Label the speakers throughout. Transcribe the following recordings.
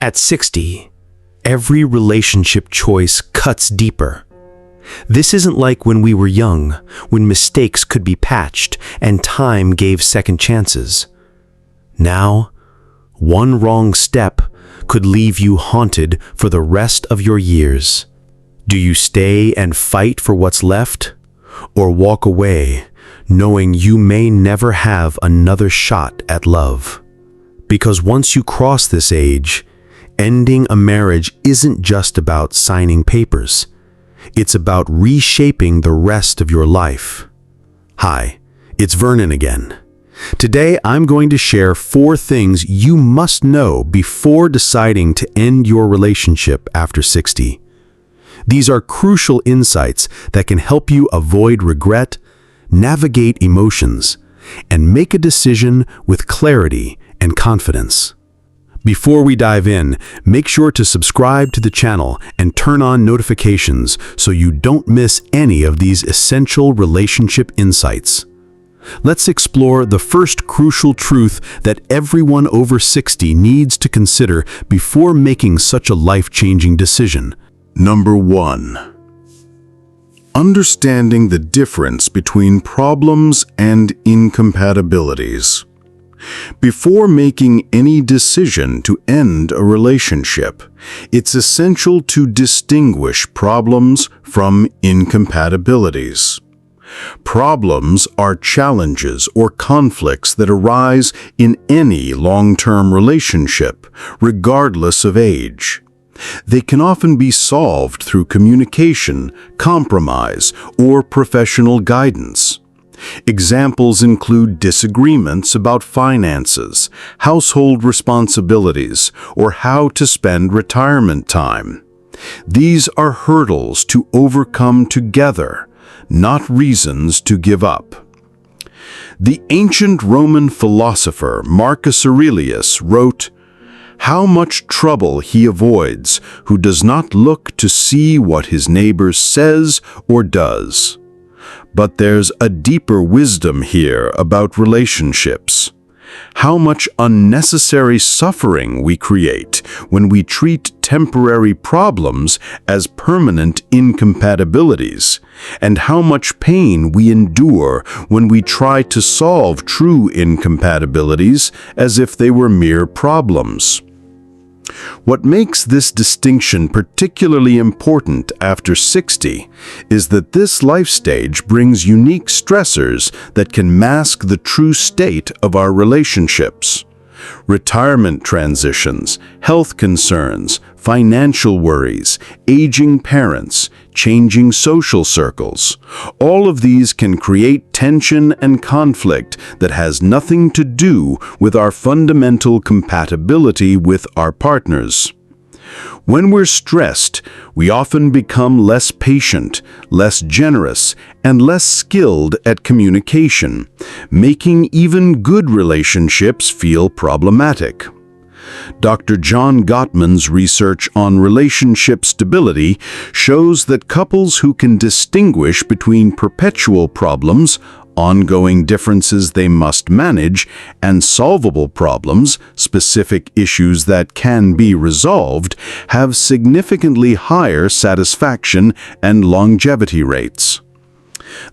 Speaker 1: At 60, every relationship choice cuts deeper. This isn't like when we were young, when mistakes could be patched and time gave second chances. Now, one wrong step could leave you haunted for the rest of your years. Do you stay and fight for what's left, or walk away knowing you may never have another shot at love? Because once you cross this age, ending a marriage isn't just about signing papers. It's about reshaping the rest of your life. Hi, it's Vernon again. Today, I'm going to share 4 things you must know before deciding to end your relationship after 60. These are crucial insights that can help you avoid regret, navigate emotions, and make a decision with clarity and confidence. Before we dive in, make sure to subscribe to the channel and turn on notifications so you don't miss any of these essential relationship insights. Let's explore the first crucial truth that everyone over 60 needs to consider before making such a life-changing decision.
Speaker 2: Number 1. Understanding the difference between problems and incompatibilities. Before making any decision to end a relationship, it's essential to distinguish problems from incompatibilities. Problems are challenges or conflicts that arise in any long-term relationship, regardless of age. They can often be solved through communication, compromise, or professional guidance. Examples include disagreements about finances, household responsibilities, or how to spend retirement time. These are hurdles to overcome together, not reasons to give up. The ancient Roman philosopher Marcus Aurelius wrote, "How much trouble he avoids who does not look to see what his neighbor says or does." But there's a deeper wisdom here about relationships. How much unnecessary suffering we create when we treat temporary problems as permanent incompatibilities, and how much pain we endure when we try to solve true incompatibilities as if they were mere problems. What makes this distinction particularly important after 60 is that this life stage brings unique stressors that can mask the true state of our relationships. Retirement transitions, health concerns, financial worries, aging parents, changing social circles. All of these can create tension and conflict that has nothing to do with our fundamental compatibility with our partners. When we're stressed, we often become less patient, less generous, and less skilled at communication, making even good relationships feel problematic. Dr. John Gottman's research on relationship stability shows that couples who can distinguish between perpetual problems, ongoing differences they must manage, and solvable problems, specific issues that can be resolved, have significantly higher satisfaction and longevity rates.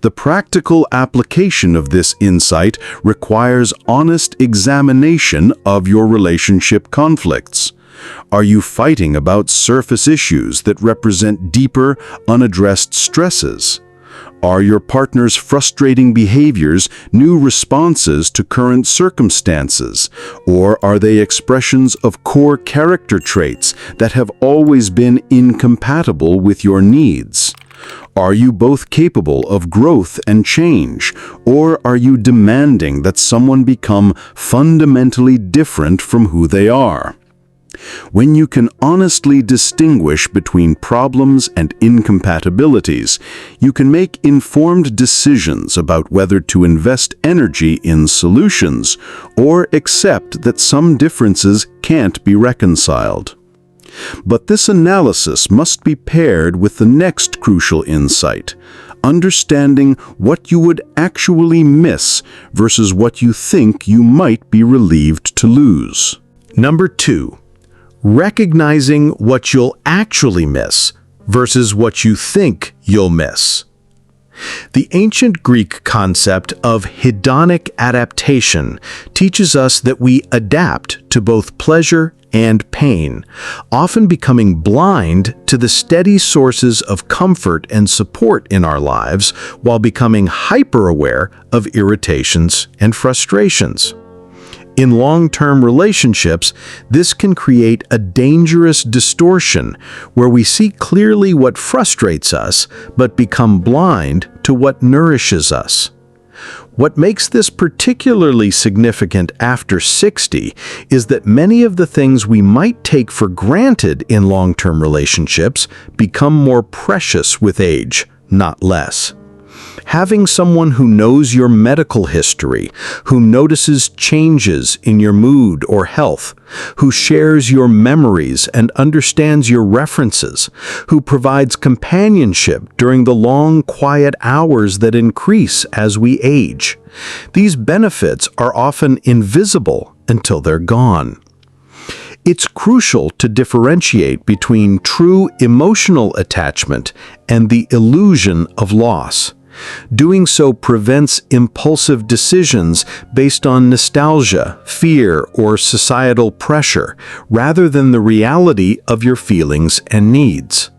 Speaker 2: The practical application of this insight requires honest examination of your relationship conflicts. Are you fighting about surface issues that represent deeper, unaddressed stresses? Are your partner's frustrating behaviors new responses to current circumstances, or are they expressions of core character traits that have always been incompatible with your needs? Are you both capable of growth and change, or are you demanding that someone become fundamentally different from who they are? When you can honestly distinguish between problems and incompatibilities, you can make informed decisions about whether to invest energy in solutions or accept that some differences can't be reconciled. But this analysis must be paired with the next crucial insight, understanding what you would actually miss versus what you think you might be relieved to lose.
Speaker 1: Number 2.
Speaker 2: recognizing what you'll actually miss versus what you think you'll miss. The ancient Greek concept of hedonic adaptation teaches us that we adapt to both pleasure and pain, often becoming blind to the steady sources of comfort and support in our lives while becoming hyper-aware of irritations and frustrations. In long-term relationships, this can create a dangerous distortion where we see clearly what frustrates us but become blind to what nourishes us. What makes this particularly significant after 60 is that many of the things we might take for granted in long-term relationships become more precious with age, not less. Having someone who knows your medical history, who notices changes in your mood or health, who shares your memories and understands your references, who provides companionship during the long, quiet hours that increase as we age. These benefits are often invisible until they're gone. It's crucial to differentiate between true emotional attachment and the illusion of loss. Doing so prevents impulsive decisions based on nostalgia, fear, or societal pressure, rather than the reality of your feelings and needs.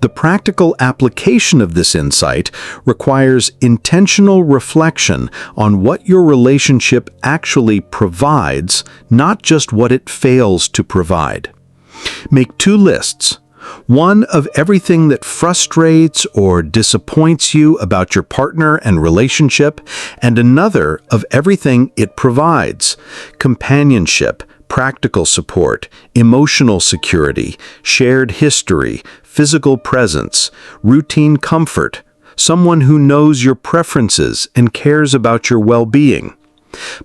Speaker 2: The practical application of this insight requires intentional reflection on what your relationship actually provides, not just what it fails to provide. Make 2 lists. One of everything that frustrates or disappoints you about your partner and relationship, and another of everything it provides: companionship, practical support, emotional security, shared history, physical presence, routine comfort, someone who knows your preferences and cares about your well-being.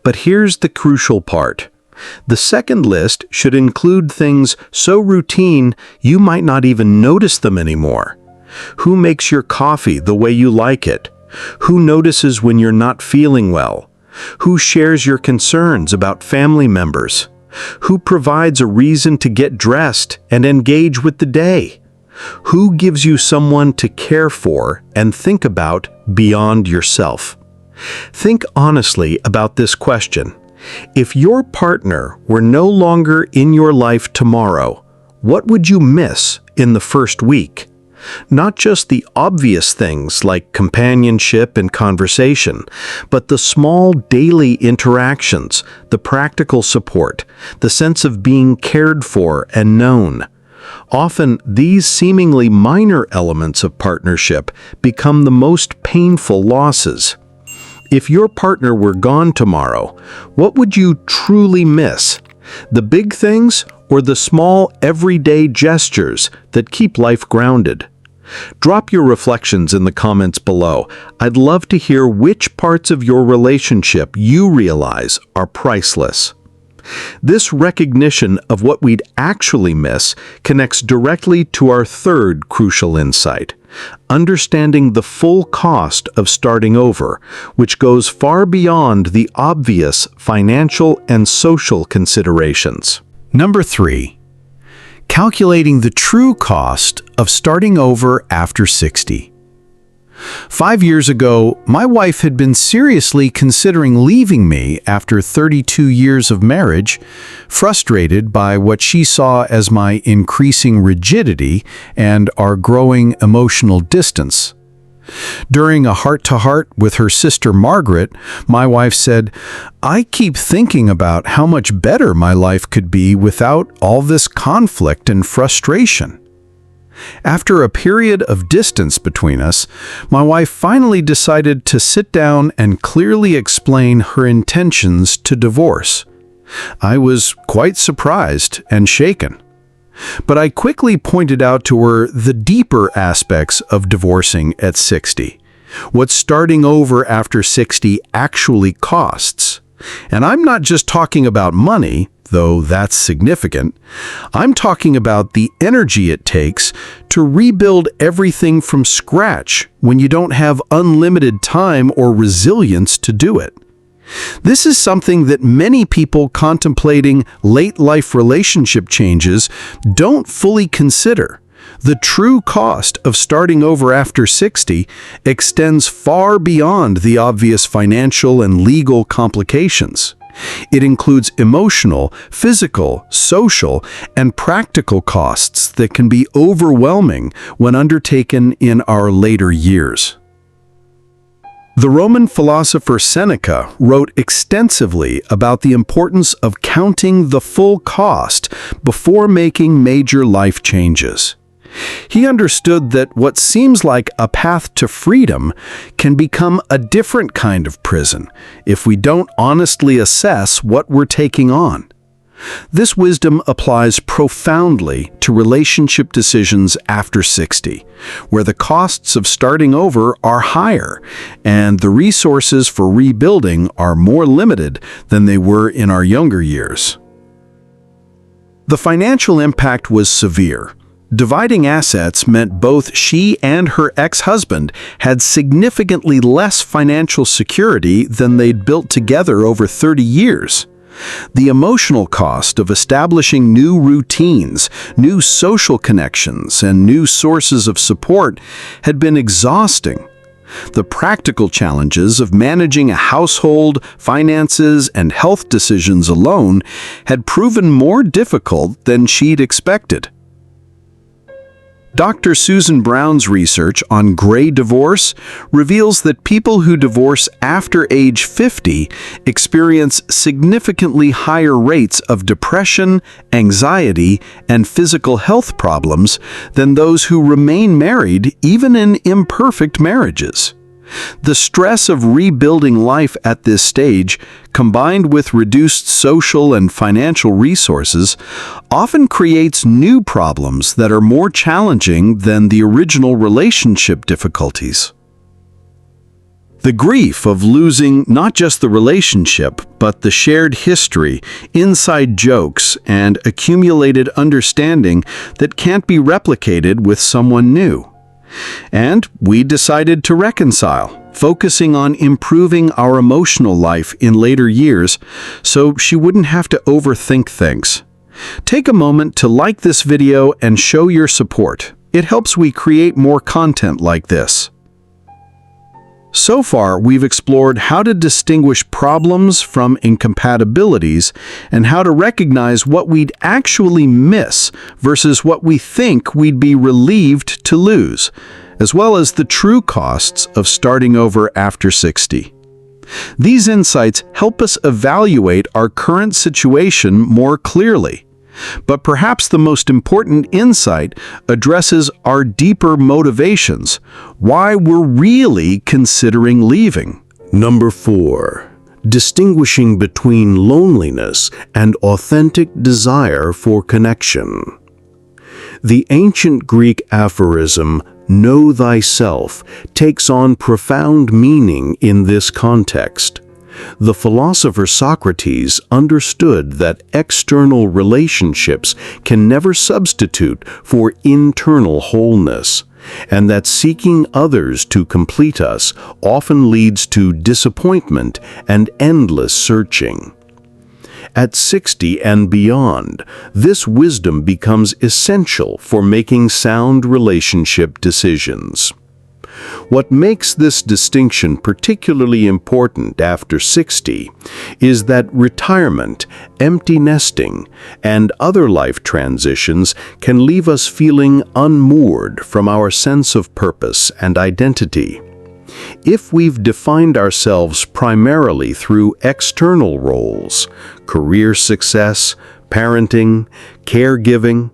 Speaker 2: But here's the crucial part. The second list should include things so routine you might not even notice them anymore. Who makes your coffee the way you like it? Who notices when you're not feeling well? Who shares your concerns about family members? Who provides a reason to get dressed and engage with the day? Who gives you someone to care for and think about beyond yourself? Think honestly about this question. If your partner were no longer in your life tomorrow, what would you miss in the first week? Not just the obvious things like companionship and conversation, but the small daily interactions, the practical support, the sense of being cared for and known. Often, these seemingly minor elements of partnership become the most painful losses. If your partner were gone tomorrow, what would you truly miss? The big things or the small everyday gestures that keep life grounded? Drop your reflections in the comments below. I'd love to hear which parts of your relationship you realize are priceless. This recognition of what we'd actually miss connects directly to our third crucial insight: understanding the full cost of starting over, which goes far beyond the obvious financial and social considerations.
Speaker 1: Number 3. Calculating the true cost of starting over after 60. 5 years ago, my wife had been seriously considering leaving me after 32 years of marriage, frustrated by what she saw as my increasing rigidity and our growing emotional distance. During a heart-to-heart with her sister Margaret, my wife said, "I keep thinking about how much better my life could be without all this conflict and frustration." After a period of distance between us, my wife finally decided to sit down and clearly explain her intentions to divorce. I was quite surprised and shaken. But I quickly pointed out to her the deeper aspects of divorcing at 60, what starting over after 60 actually costs. And I'm not just talking about money, though that's significant. I'm talking about the energy it takes to rebuild everything from scratch when you don't have unlimited time or resilience to do it. This is something that many people contemplating late-life relationship changes don't fully consider. The true cost of starting over after 60 extends far beyond the obvious financial and legal complications. It includes emotional, physical, social, and practical costs that can be overwhelming when undertaken in our later years. The Roman philosopher Seneca wrote extensively about the importance of counting the full cost before making major life changes. He understood that what seems like a path to freedom can become a different kind of prison if we don't honestly assess what we're taking on. This wisdom applies profoundly to relationship decisions after 60, where the costs of starting over are higher and the resources for rebuilding are more limited than they were in our younger years. The financial impact was severe. Dividing assets meant both she and her ex-husband had significantly less financial security than they'd built together over 30 years. The emotional cost of establishing new routines, new social connections, and new sources of support had been exhausting. The practical challenges of managing a household, finances, and health decisions alone had proven more difficult than she'd expected. Dr. Susan Brown's research on gray divorce reveals that people who divorce after age 50 experience significantly higher rates of depression, anxiety, and physical health problems than those who remain married even in imperfect marriages. The stress of rebuilding life at this stage, combined with reduced social and financial resources, often creates new problems that are more challenging than the original relationship difficulties. The grief of losing not just the relationship, but the shared history, inside jokes, and accumulated understanding that can't be replicated with someone new. And we decided to reconcile, focusing on improving our emotional life in later years so she wouldn't have to overthink things. Take a moment to like this video and show your support. It helps we create more content like this. So far, we've explored how to distinguish problems from incompatibilities and how to recognize what we'd actually miss versus what we think we'd be relieved to lose, as well as the true costs of starting over after 60. These insights help us evaluate our current situation more clearly. But perhaps the most important insight addresses our deeper motivations, why we're really considering leaving.
Speaker 2: Number 4. Distinguishing between loneliness and authentic desire for connection. The ancient Greek aphorism, "Know thyself," takes on profound meaning in this context. The philosopher Socrates understood that external relationships can never substitute for internal wholeness, and that seeking others to complete us often leads to disappointment and endless searching. At 60 and beyond, this wisdom becomes essential for making sound relationship decisions. What makes this distinction particularly important after 60 is that retirement, empty nesting, and other life transitions can leave us feeling unmoored from our sense of purpose and identity. If we've defined ourselves primarily through external roles, career success, parenting, caregiving,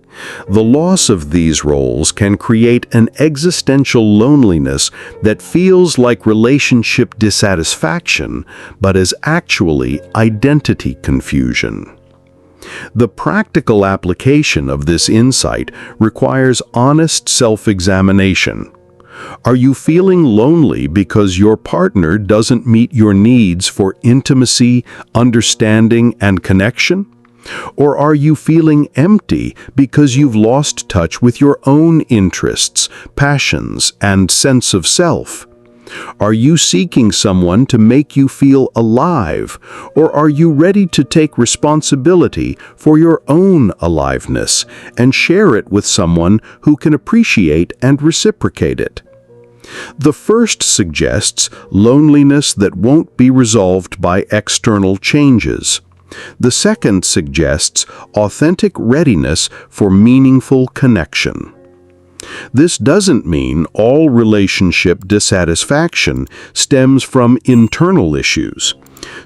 Speaker 2: the loss of these roles can create an existential loneliness that feels like relationship dissatisfaction, but is actually identity confusion. The practical application of this insight requires honest self-examination. Are you feeling lonely because your partner doesn't meet your needs for intimacy, understanding, and connection? Or are you feeling empty because you've lost touch with your own interests, passions, and sense of self? Are you seeking someone to make you feel alive, or are you ready to take responsibility for your own aliveness and share it with someone who can appreciate and reciprocate it? The first suggests loneliness that won't be resolved by external changes. The second suggests authentic readiness for meaningful connection. This doesn't mean all relationship dissatisfaction stems from internal issues.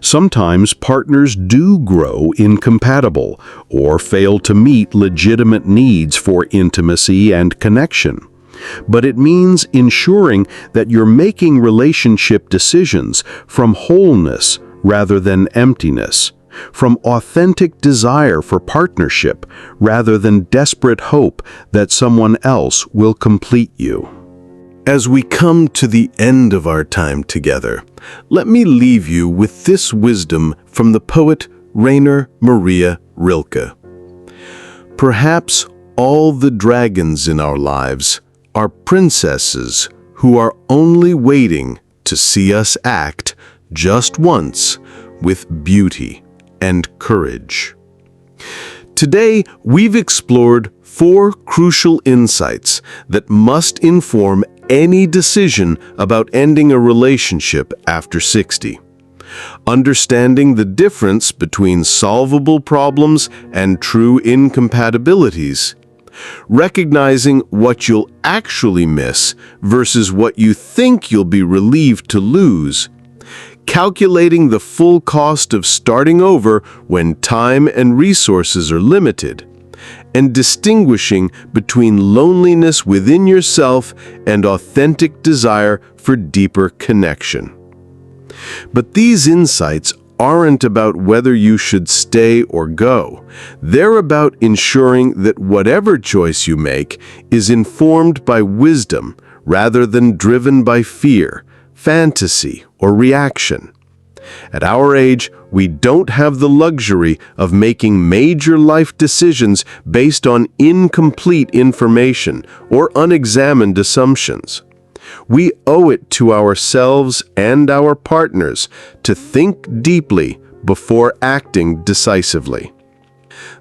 Speaker 2: Sometimes partners do grow incompatible or fail to meet legitimate needs for intimacy and connection. But it means ensuring that you're making relationship decisions from wholeness rather than emptiness, from authentic desire for partnership rather than desperate hope that someone else will complete you. As we come to the end of our time together, let me leave you with this wisdom from the poet Rainer Maria Rilke. Perhaps all the dragons in our lives are princesses who are only waiting to see us act just once with beauty and courage. Today, we've explored 4 crucial insights that must inform any decision about ending a relationship after 60. Understanding the difference between solvable problems and true incompatibilities. Recognizing what you'll actually miss versus what you think you'll be relieved to lose. Calculating the full cost of starting over when time and resources are limited, and distinguishing between loneliness within yourself and authentic desire for deeper connection. But these insights aren't about whether you should stay or go. They're about ensuring that whatever choice you make is informed by wisdom rather than driven by fear, fantasy, or reaction. At our age, we don't have the luxury of making major life decisions based on incomplete information or unexamined assumptions. We owe it to ourselves and our partners to think deeply before acting decisively.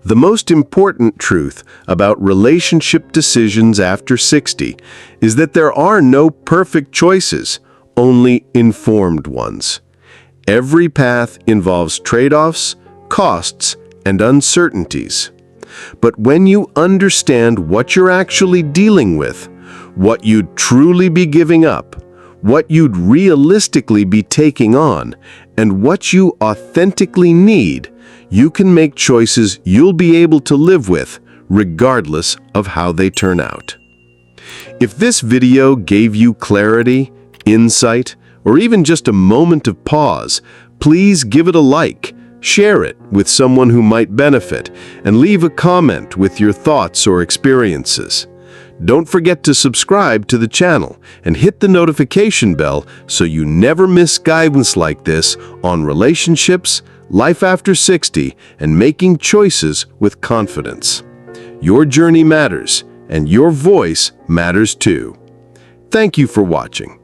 Speaker 2: The most important truth about relationship decisions after 60 is that there are no perfect choices, only informed ones. Every path involves trade-offs, costs, and uncertainties. But when you understand what you're actually dealing with, what you'd truly be giving up, what you'd realistically be taking on, and what you authentically need, you can make choices you'll be able to live with, regardless of how they turn out. If this video gave you clarity, insight, or even just a moment of pause, please give it a like, share it with someone who might benefit, and leave a comment with your thoughts or experiences. Don't forget to subscribe to the channel and hit the notification bell so you never miss guidance like this on relationships, life after 60, and making choices with confidence. Your journey matters, and your voice matters too. Thank you for watching.